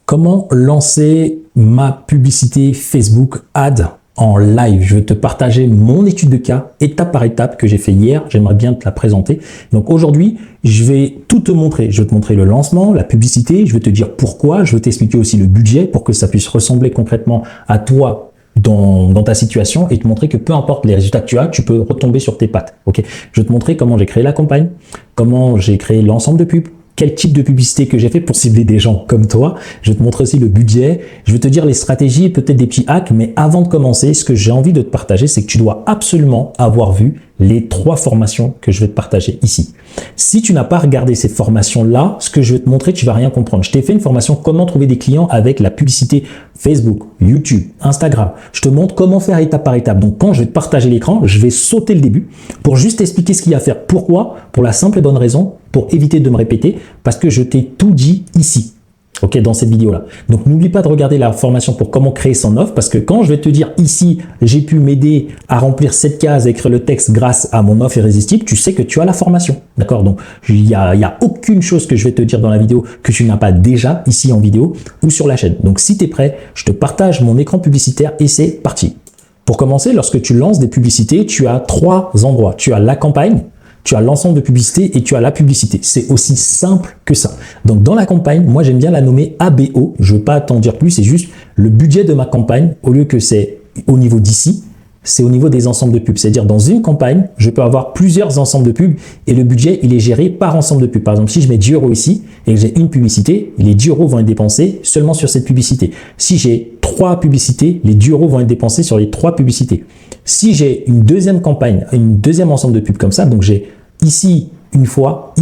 Comment lancer ma publicité Facebook Ad en live? Je vais te partager mon étude de cas, étape par étape, que j'ai fait hier. J'aimerais bien te la présenter. Donc aujourd'hui, je vais tout te montrer. Je vais te montrer le lancement, la publicité. Je vais te dire pourquoi. Je vais t'expliquer aussi le budget pour que ça puisse ressembler concrètement à toi dans ta situation et te montrer que peu importe les résultats que tu as, tu peux retomber sur tes pattes. Ok? Je vais te montrer comment j'ai créé la campagne, comment j'ai créé l'ensemble de pubs, quel type de publicité que j'ai fait pour cibler des gens comme toi. Je vais te montrer aussi le budget. Je vais te dire les stratégies et peut-être des petits hacks. Mais avant de commencer, ce que j'ai envie de te partager, c'est que tu dois absolument avoir vu les 3 formations que je vais te partager ici. Si tu n'as pas regardé ces formations-là, ce que je vais te montrer, tu vas rien comprendre. Je t'ai fait une formation comment trouver des clients avec la publicité Facebook, YouTube, Instagram. Je te montre comment faire étape par étape. Donc, quand je vais te partager l'écran, je vais sauter le début pour juste expliquer ce qu'il y a à faire. Pourquoi? Pour la simple et bonne raison, pour éviter de me répéter, parce que je t'ai tout dit ici. Ok, dans cette vidéo-là. Donc, n'oublie pas de regarder la formation pour comment créer son offre, parce que quand je vais te dire ici, j'ai pu m'aider à remplir cette case, à écrire le texte grâce à mon offre irrésistible, tu sais que tu as la formation. D'accord? Donc, il y a aucune chose que je vais te dire dans la vidéo que tu n'as pas déjà ici en vidéo ou sur la chaîne. Donc, si tu es prêt, je te partage mon écran publicitaire et c'est parti. Pour commencer, lorsque tu lances des publicités, tu as 3 endroits. Tu as la campagne, tu as l'ensemble de publicité et tu as la publicité. C'est aussi simple que ça. Donc, dans la campagne, moi, j'aime bien la nommer ABO. Je ne veux pas t'en dire plus, c'est juste le budget de ma campagne. Au lieu que c'est au niveau d'ici, c'est au niveau des ensembles de pubs. C'est-à-dire, dans une campagne, je peux avoir plusieurs ensembles de pubs et le budget, il est géré par ensemble de pubs. Par exemple, si je mets 10 € ici et que j'ai une publicité, les 10 € vont être dépensés seulement sur cette publicité. Si j'ai 3 publicités, les 10 € vont être dépensés sur les 3 publicités. Si j'ai une deuxième campagne, une deuxième ensemble de pubs comme ça, donc j'ai ici une fois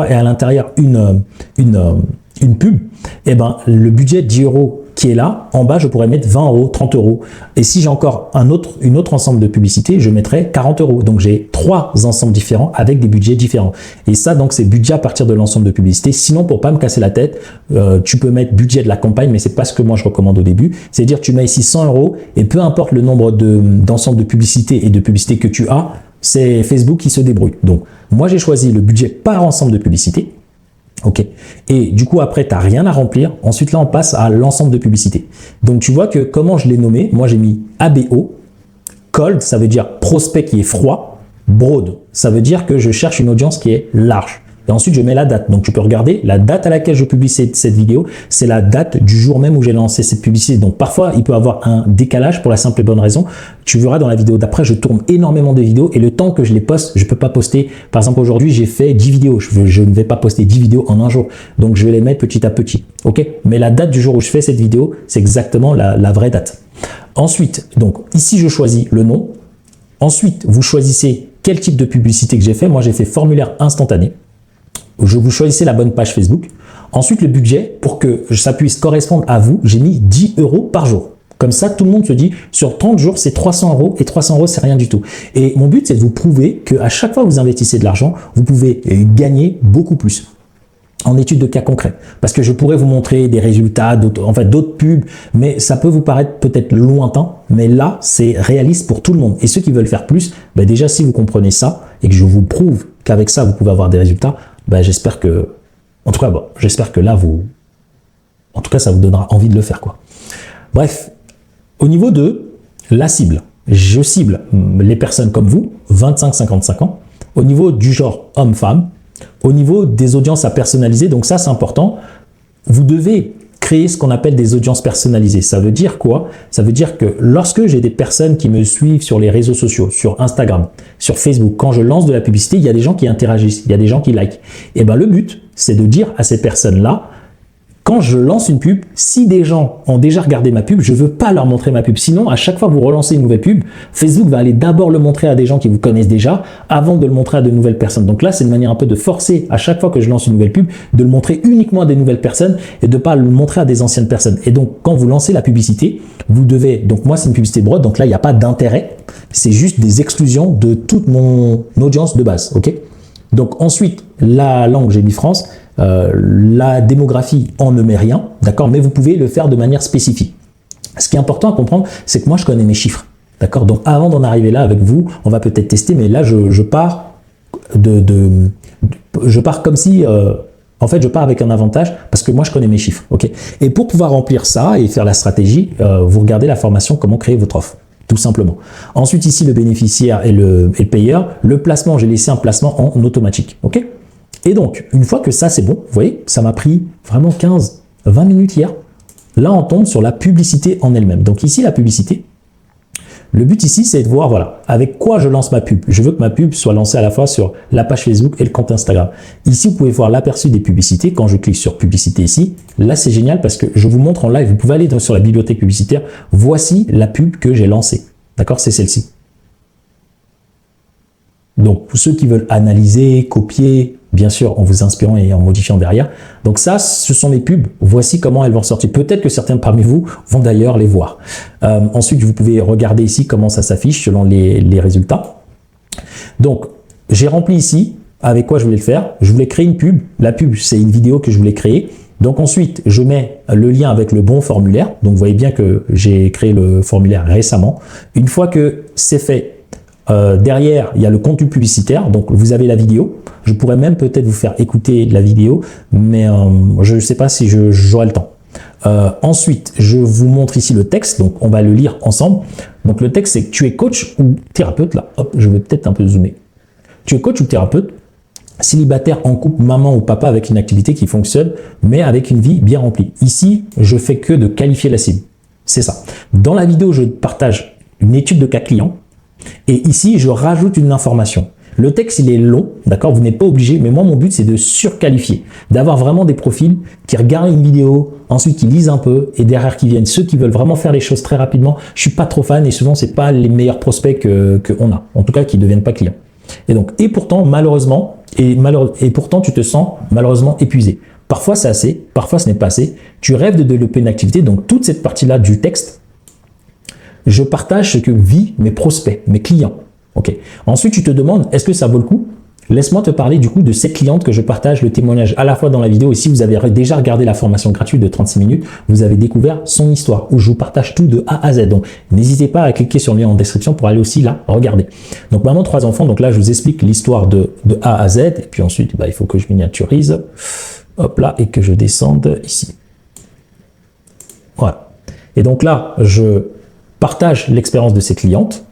et à l'intérieur une pub, et ben le budget 10 € qui est là, en bas je pourrais mettre 20 €, 30 €. Et si j'ai encore une autre ensemble de publicité, je mettrais 40 €. Donc j'ai 3 ensembles différents avec des budgets différents. Et ça donc c'est budget à partir de l'ensemble de publicité. Sinon pour pas me casser la tête, tu peux mettre budget de la campagne, mais c'est pas ce que moi je recommande au début. C'est-à-dire tu mets ici 100 € et peu importe le nombre d'ensembles de publicités et de publicités que tu as, c'est Facebook qui se débrouille. Donc, moi, j'ai choisi le budget par ensemble de publicité. OK. Et du coup, après, tu n'as rien à remplir. Ensuite, là, on passe à l'ensemble de publicité. Donc, tu vois que comment je l'ai nommé, moi, j'ai mis ABO. Cold, ça veut dire prospect qui est froid. Broad, ça veut dire que je cherche une audience qui est large. Et ensuite, je mets la date. Donc, tu peux regarder la date à laquelle je publie cette vidéo. C'est la date du jour même où j'ai lancé cette publicité. Donc, parfois, il peut y avoir un décalage pour la simple et bonne raison. Tu verras dans la vidéo d'après, je tourne énormément de vidéos et le temps que je les poste, je ne peux pas poster. Par exemple, aujourd'hui, j'ai fait 10 vidéos. Je ne vais pas poster 10 vidéos en un jour. Donc, je vais les mettre petit à petit. OK? Mais la date du jour où je fais cette vidéo, c'est exactement la vraie date. Ensuite, donc, ici, je choisis le nom. Ensuite, vous choisissez quel type de publicité que j'ai fait. Moi, j'ai fait formulaire instantané. Vous choisissez la bonne page Facebook. Ensuite, le budget, pour que ça puisse correspondre à vous, j'ai mis 10 € par jour. Comme ça, tout le monde se dit, sur 30 jours, c'est 300 € et 300 €, c'est rien du tout. Et mon but, c'est de vous prouver qu'à chaque fois que vous investissez de l'argent, vous pouvez gagner beaucoup plus en étude de cas concrets. Parce que je pourrais vous montrer des résultats, d'autres pubs, mais ça peut vous paraître peut-être lointain, mais là, c'est réaliste pour tout le monde. Et ceux qui veulent faire plus, déjà, si vous comprenez ça et que je vous prouve qu'avec ça, vous pouvez avoir des résultats, j'espère que, j'espère que là, ça vous donnera envie de le faire, quoi. Bref, au niveau de la cible, je cible les personnes comme vous, 25-55 ans, au niveau du genre homme-femme, au niveau des audiences à personnaliser, donc ça, c'est important. Vous devez créer ce qu'on appelle des audiences personnalisées. Ça veut dire quoi? Ça veut dire que lorsque j'ai des personnes qui me suivent sur les réseaux sociaux, sur Instagram, sur Facebook, quand je lance de la publicité, il y a des gens qui interagissent, il y a des gens qui likent. Et le but, c'est de dire à ces personnes-là, quand je lance une pub, si des gens ont déjà regardé ma pub, je ne veux pas leur montrer ma pub. Sinon, à chaque fois que vous relancez une nouvelle pub, Facebook va aller d'abord le montrer à des gens qui vous connaissent déjà avant de le montrer à de nouvelles personnes. Donc là, c'est une manière un peu de forcer à chaque fois que je lance une nouvelle pub, de le montrer uniquement à des nouvelles personnes et de ne pas le montrer à des anciennes personnes. Et donc, quand vous lancez la publicité, vous devez, donc moi, c'est une publicité broad, donc là, il n'y a pas d'intérêt. C'est juste des exclusions de toute mon audience de base. OK? Donc ensuite, la langue, j'ai mis France. La démographie, on ne met rien, d'accord, mais vous pouvez le faire de manière spécifique. Ce qui est important à comprendre, c'est que moi, je connais mes chiffres, d'accord. Donc, avant d'en arriver là avec vous, on va peut-être tester, mais là, je pars comme si En fait, je pars avec un avantage parce que moi, je connais mes chiffres. Ok. Et pour pouvoir remplir ça et faire la stratégie, vous regardez la formation comment créer votre offre, tout simplement. Ensuite, ici, le bénéficiaire et le payeur. Le placement, j'ai laissé un placement en automatique. Ok. Et donc, une fois que ça, c'est bon, vous voyez, ça m'a pris vraiment 15-20 minutes hier. Là, on tombe sur la publicité en elle-même. Donc ici, la publicité. Le but ici, c'est de voir, voilà, avec quoi je lance ma pub. Je veux que ma pub soit lancée à la fois sur la page Facebook et le compte Instagram. Ici, vous pouvez voir l'aperçu des publicités. Quand je clique sur publicité ici, là, c'est génial parce que je vous montre en live. Vous pouvez aller sur la bibliothèque publicitaire. Voici la pub que j'ai lancée. D'accord? C'est celle-ci. Donc, pour ceux qui veulent analyser, copier, bien sûr, en vous inspirant et en modifiant derrière. Donc ça, ce sont mes pubs. Voici comment elles vont sortir. Peut-être que certains parmi vous vont d'ailleurs les voir. Ensuite, vous pouvez regarder ici comment ça s'affiche selon les résultats. Donc, j'ai rempli ici avec quoi je voulais le faire. Je voulais créer une pub. La pub, c'est une vidéo que je voulais créer. Donc ensuite, je mets le lien avec le bon formulaire. Donc, vous voyez bien que j'ai créé le formulaire récemment. Une fois que c'est fait, derrière, il y a le contenu publicitaire, donc vous avez la vidéo. Je pourrais même peut-être vous faire écouter la vidéo, mais je ne sais pas si j'aurai le temps. Ensuite, je vous montre ici le texte, donc on va le lire ensemble. Donc le texte, c'est que tu es coach ou thérapeute, là, hop, je vais peut-être un peu zoomer. Tu es coach ou thérapeute, célibataire, en couple, maman ou papa avec une activité qui fonctionne, mais avec une vie bien remplie. Ici, je fais que de qualifier la cible. C'est ça. Dans la vidéo, je partage une étude de cas client. Et ici, je rajoute une information. Le texte, il est long, d'accord? Vous n'êtes pas obligé, mais moi, mon but, c'est de surqualifier, d'avoir vraiment des profils qui regardent une vidéo, ensuite qui lisent un peu, et derrière qui viennent ceux qui veulent vraiment faire les choses très rapidement. Je suis pas trop fan, et souvent, c'est pas les meilleurs prospects qu'on a, en tout cas, qui ne deviennent pas clients. Et donc, et pourtant, malheureusement, et pourtant, tu te sens malheureusement épuisé. Parfois, c'est assez, parfois, ce n'est pas assez. Tu rêves de développer une activité, donc toute cette partie-là du texte, je partage ce que vivent mes prospects, mes clients. Ok. Ensuite, tu te demandes, est-ce que ça vaut le coup? Laisse-moi te parler du coup de cette cliente que je partage le témoignage à la fois dans la vidéo et si vous avez déjà regardé la formation gratuite de 36 minutes, vous avez découvert son histoire où je vous partage tout de A à Z. Donc, n'hésitez pas à cliquer sur le lien en description pour aller aussi là regarder. Donc, maman, 3 enfants. Donc là, je vous explique l'histoire de A à Z. Et puis ensuite, il faut que je miniaturise. Hop là, et que je descende ici. Voilà. Et donc là, je partage l'expérience de ces clientes.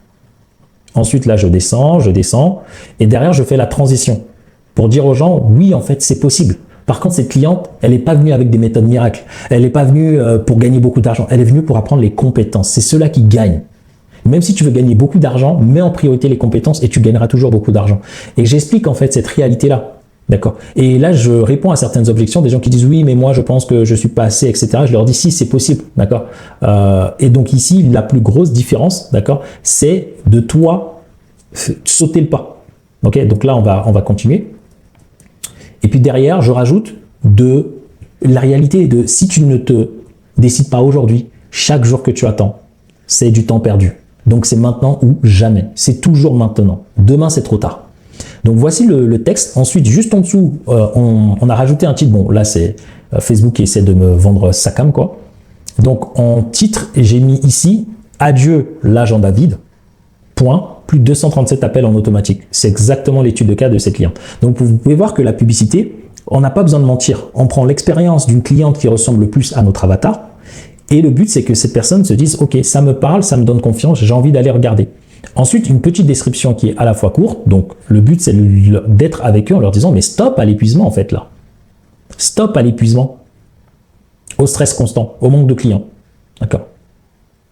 Ensuite, là, je descends, et derrière, je fais la transition pour dire aux gens, oui, en fait, c'est possible. Par contre, cette cliente, elle n'est pas venue avec des méthodes miracles. Elle n'est pas venue pour gagner beaucoup d'argent. Elle est venue pour apprendre les compétences. C'est ceux-là qui gagnent. Même si tu veux gagner beaucoup d'argent, mets en priorité les compétences et tu gagneras toujours beaucoup d'argent. Et j'explique en fait cette réalité-là. D'accord. Et là, je réponds à certaines objections des gens qui disent oui, mais moi, je pense que je suis pas assez, etc. Je leur dis si, c'est possible. D'accord. Et donc ici, la plus grosse différence, d'accord, c'est de toi sauter le pas. Ok. Donc là, on va continuer. Et puis derrière, je rajoute de la réalité de si tu ne te décides pas aujourd'hui, chaque jour que tu attends, c'est du temps perdu. Donc c'est maintenant ou jamais. C'est toujours maintenant. Demain, c'est trop tard. Donc voici le texte. Ensuite, juste en dessous, on a rajouté un titre. Bon, là, c'est Facebook qui essaie de me vendre sa cam, quoi. Donc en titre, j'ai mis ici « Adieu l'agenda vide ». Point. Plus de 237 appels en automatique. C'est exactement l'étude de cas de cette cliente. Donc vous pouvez voir que la publicité, on n'a pas besoin de mentir. On prend l'expérience d'une cliente qui ressemble le plus à notre avatar. Et le but, c'est que cette personne se dise « Ok, ça me parle, ça me donne confiance, j'ai envie d'aller regarder ». Ensuite, une petite description qui est à la fois courte. Donc, le but, c'est d'être avec eux en leur disant « Mais stop à l'épuisement, en fait, là. Stop à l'épuisement. Au stress constant, au manque de clients. D'accord.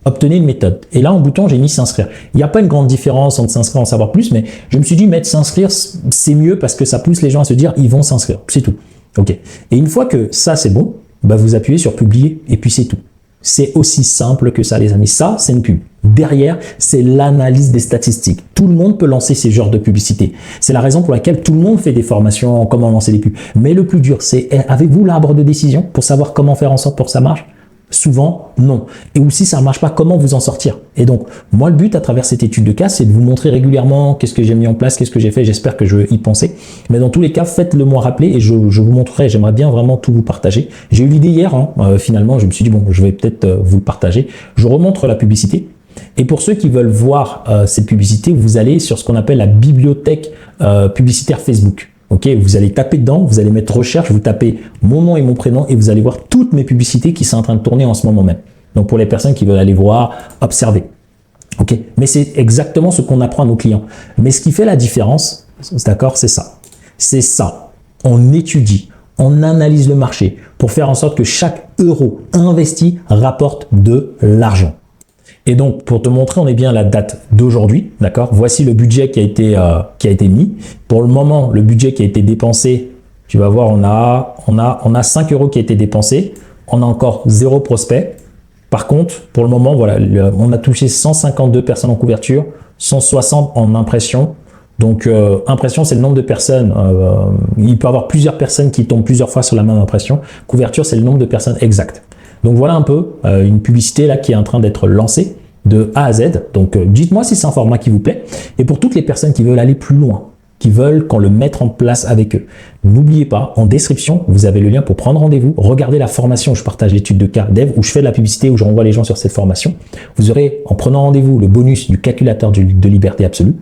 Obtenez une méthode. » Et là, en bouton, j'ai mis « S'inscrire ». Il n'y a pas une grande différence entre s'inscrire et en savoir plus, mais je me suis dit mettre « S'inscrire », c'est mieux parce que ça pousse les gens à se dire « Ils vont s'inscrire ». C'est tout. Ok. Et une fois que ça, c'est bon, bah, vous appuyez sur « Publier » et puis c'est tout. C'est aussi simple que ça, les amis. Ça, c'est une pub. Derrière, c'est l'analyse des statistiques. Tout le monde peut lancer ces genres de publicité. C'est la raison pour laquelle tout le monde fait des formations en comment lancer des pubs. Mais le plus dur, c'est avez-vous l'arbre de décision pour savoir comment faire en sorte pour que ça marche? Souvent, non. Et aussi, ça ne marche pas, comment vous en sortir? Et donc, moi, le but à travers cette étude de cas, c'est de vous montrer régulièrement qu'est-ce que j'ai mis en place, qu'est-ce que j'ai fait. J'espère que je vais y penser. Mais dans tous les cas, faites-le moi rappeler et je vous montrerai. J'aimerais bien vraiment tout vous partager. J'ai eu l'idée hier, finalement, je me suis dit, bon, je vais peut-être vous le partager. Je remontre la publicité. Et pour ceux qui veulent voir cette publicité, vous allez sur ce qu'on appelle la bibliothèque publicitaire Facebook. Ok, vous allez taper dedans, vous allez mettre recherche, vous tapez mon nom et mon prénom et vous allez voir toutes mes publicités qui sont en train de tourner en ce moment même. Donc pour les personnes qui veulent aller voir, observer. Ok, mais c'est exactement ce qu'on apprend à nos clients. Mais ce qui fait la différence, d'accord, c'est ça. C'est ça. On étudie, on analyse le marché pour faire en sorte que chaque euro investi rapporte de l'argent. Et donc, pour te montrer, on est bien à la date d'aujourd'hui, d'accord? Voici le budget qui a été mis. Pour le moment, le budget qui a été dépensé, tu vas voir, on a 5 euros qui a été dépensé. On a encore 0 prospect. Par contre, pour le moment, voilà, on a touché 152 personnes en couverture, 160 en impression. Donc, impression, c'est le nombre de personnes. Il peut y avoir plusieurs personnes qui tombent plusieurs fois sur la même impression. Couverture, c'est le nombre de personnes exactes. Donc, voilà un peu une publicité là qui est en train d'être lancée de A à Z. Donc, dites-moi si c'est un format qui vous plaît. Et pour toutes les personnes qui veulent aller plus loin, qui veulent qu'on le mette en place avec eux, n'oubliez pas, en description, vous avez le lien pour prendre rendez-vous. Regardez la formation où je partage l'étude de cas dev, où je fais de la publicité, où je renvoie les gens sur cette formation. Vous aurez, en prenant rendez-vous, le bonus du calculateur de liberté absolue.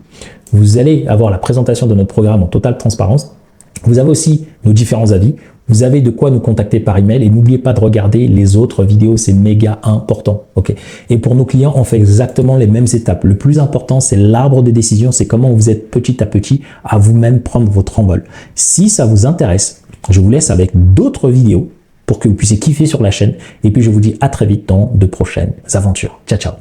Vous allez avoir la présentation de notre programme en totale transparence. Vous avez aussi nos différents avis. Vous avez de quoi nous contacter par email et n'oubliez pas de regarder les autres vidéos, c'est méga important. Ok. Et pour nos clients, on fait exactement les mêmes étapes. Le plus important, c'est l'arbre de décision, c'est comment vous êtes petit à petit à vous-même prendre votre envol. Si ça vous intéresse, je vous laisse avec d'autres vidéos pour que vous puissiez kiffer sur la chaîne. Et puis je vous dis à très vite dans de prochaines aventures. Ciao, ciao.